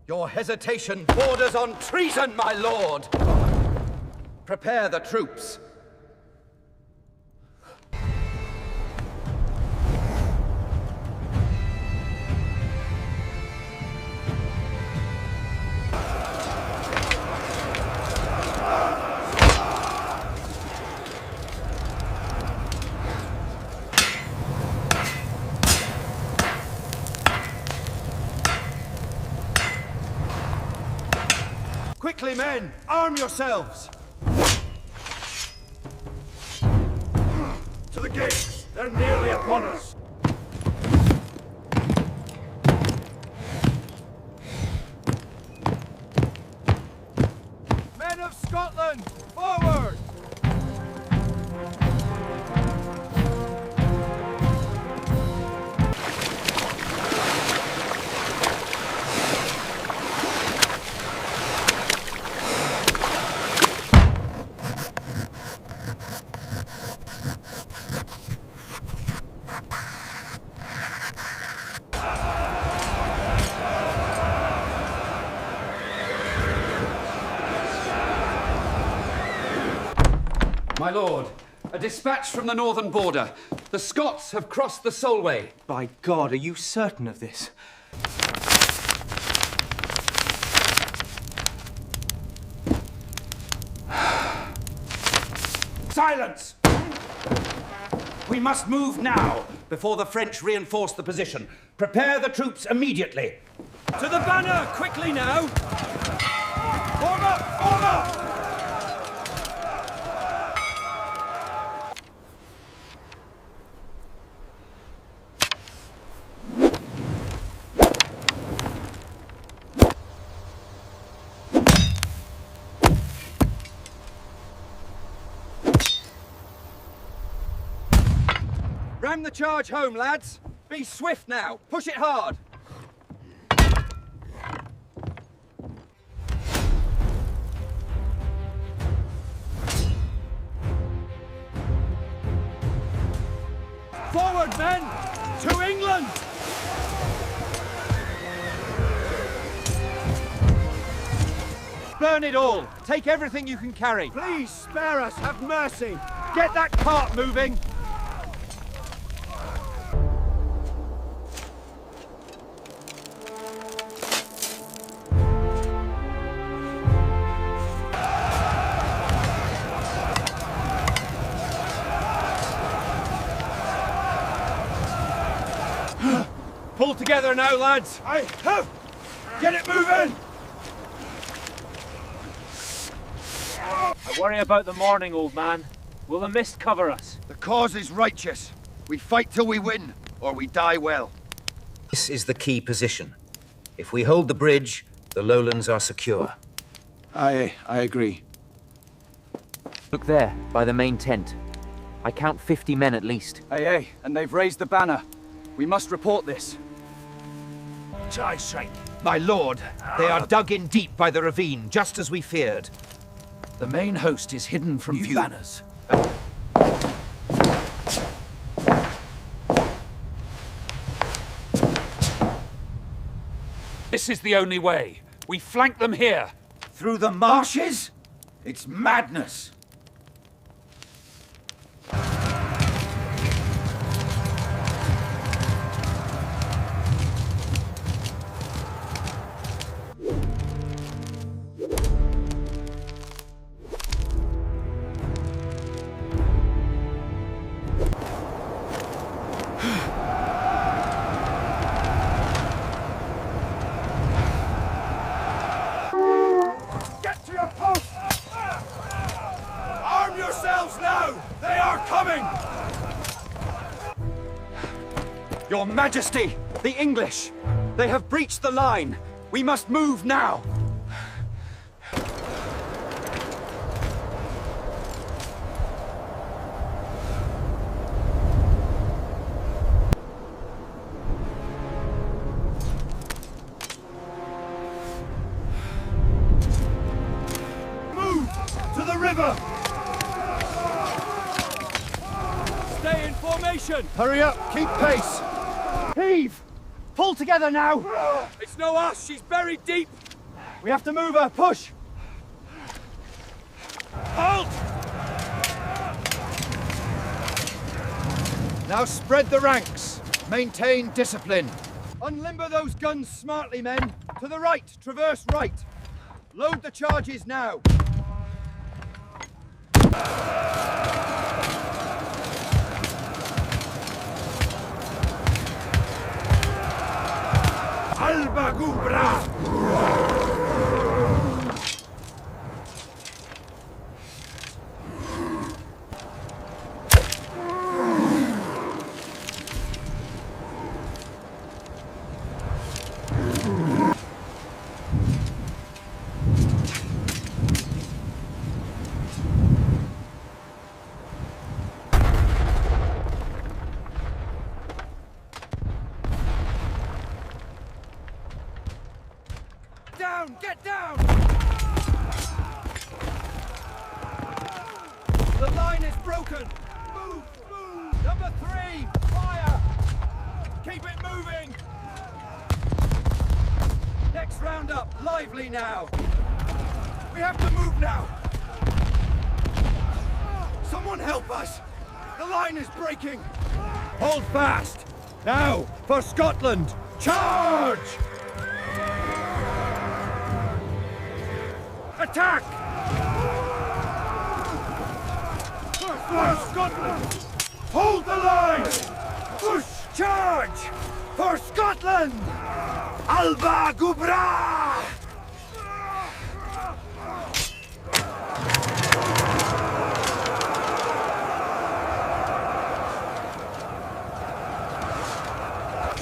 Your hesitation borders on treason, my lord! Prepare the troops. Quickly, men! Arm yourselves! To the gates! They're nearly upon us! Men of Scotland, forward! My lord, a dispatch from the northern border. The Scots have crossed the Solway. By God, are you certain of this? Silence! We must move now, before the French reinforce the position. Prepare the troops immediately. To the banner! Quickly now! Form up! Form up! Ram the charge home, lads. Be swift now. Push it hard. Forward, men! To England! Burn it all. Take everything you can carry. Please spare us! Have mercy! Get that cart moving. Pull together now, lads! Get it moving! I worry about the morning, old man. Will the mist cover us? The cause is righteous. We fight till we win, or we die well. This is the key position. If we hold the bridge, the lowlands are secure. I agree. Look there, by the main tent. I count 50 men at least. Aye, and they've raised the banner. We must report this. My lord, they are dug in deep by the ravine, just as we feared. The main host is hidden from view. Banners. This is the only way. We flank them here. Through the marshes? It's madness. Your Majesty, the English! They have breached the line! We must move now! Move! To the river! Stay in formation! Hurry up! Keep pace! Heave! Pull together now! It's no us, she's buried deep! We have to move her, push! Halt! Now spread the ranks. Maintain discipline. Unlimber those guns smartly, men! To the right, traverse right! Load the charges now! Alba Gubra! Down! Get down! The line is broken! Move! Move! Number 3! Fire! Keep it moving! Next round up! Lively now! We have to move now! Someone help us! The line is breaking! Hold fast! Now, for Scotland! Charge! Attack! For Scotland! Hold the line! Push! Charge! For Scotland! Alba Gubra!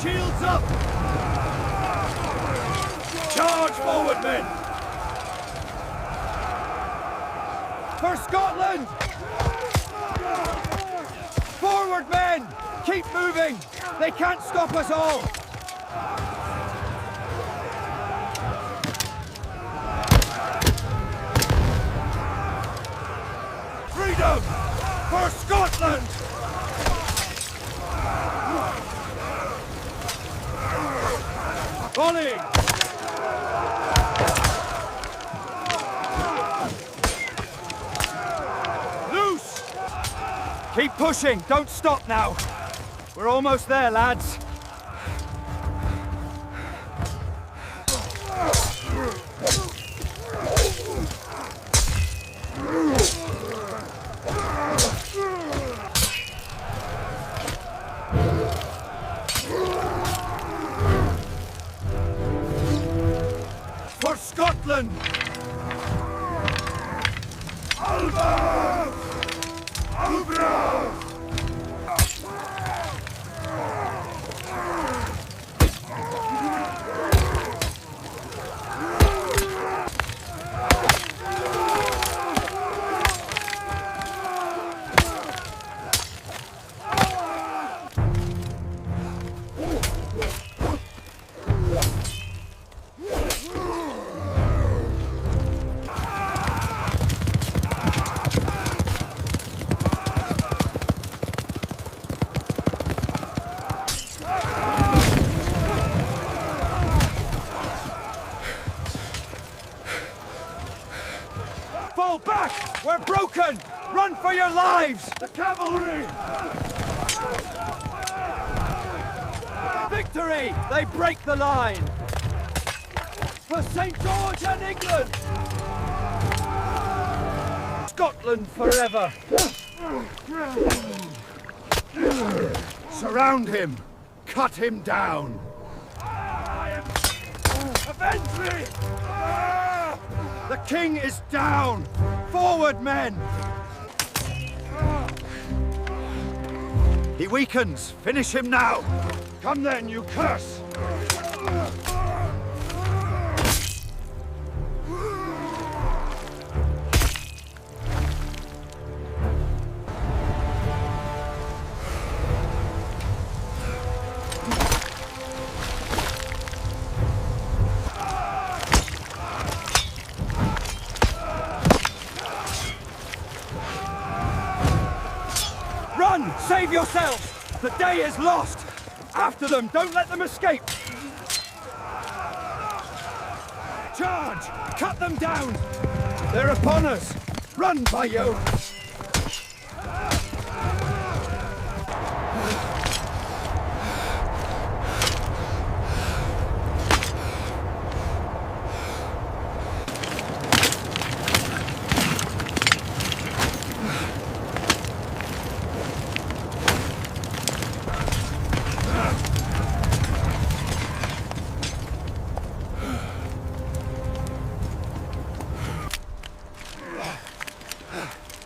Shields up! Charge forward, men! For Scotland! Forward, men! Keep moving! They can't stop us all! Freedom! For Scotland! Volley! Keep pushing, don't stop now. We're almost there, lads. For Scotland! Alba! Gubra! Fall back! We're broken! Run for your lives! The cavalry! Victory! They break the line! For St. George and England! Scotland forever! Surround him! Cut him down! Avenge me! The king is down! Forward, men! He weakens! Finish him now! Come then, you curse! Run! Save yourselves! The day is lost! After them! Don't let them escape! Charge! Cut them down! They're upon us! Run, Bayo!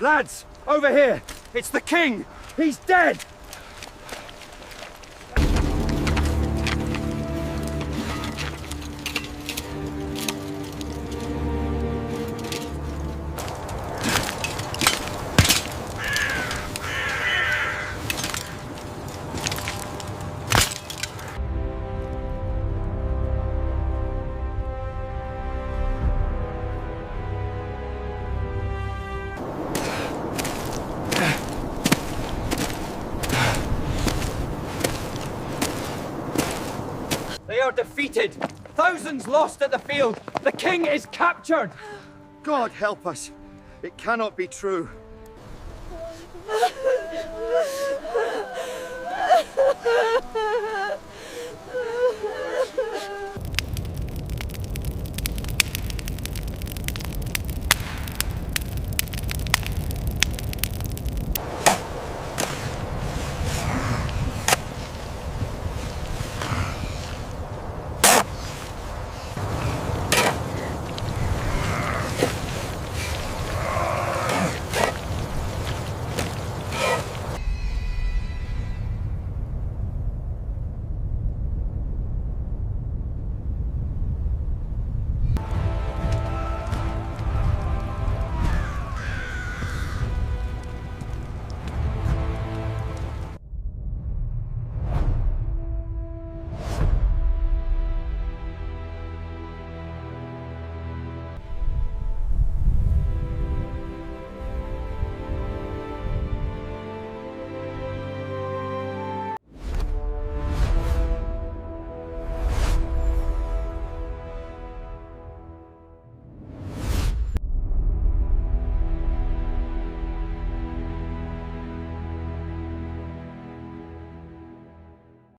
Lads, over here! It's the king! He's dead! They are defeated! Thousands lost at the field! The king is captured! God help us! It cannot be true.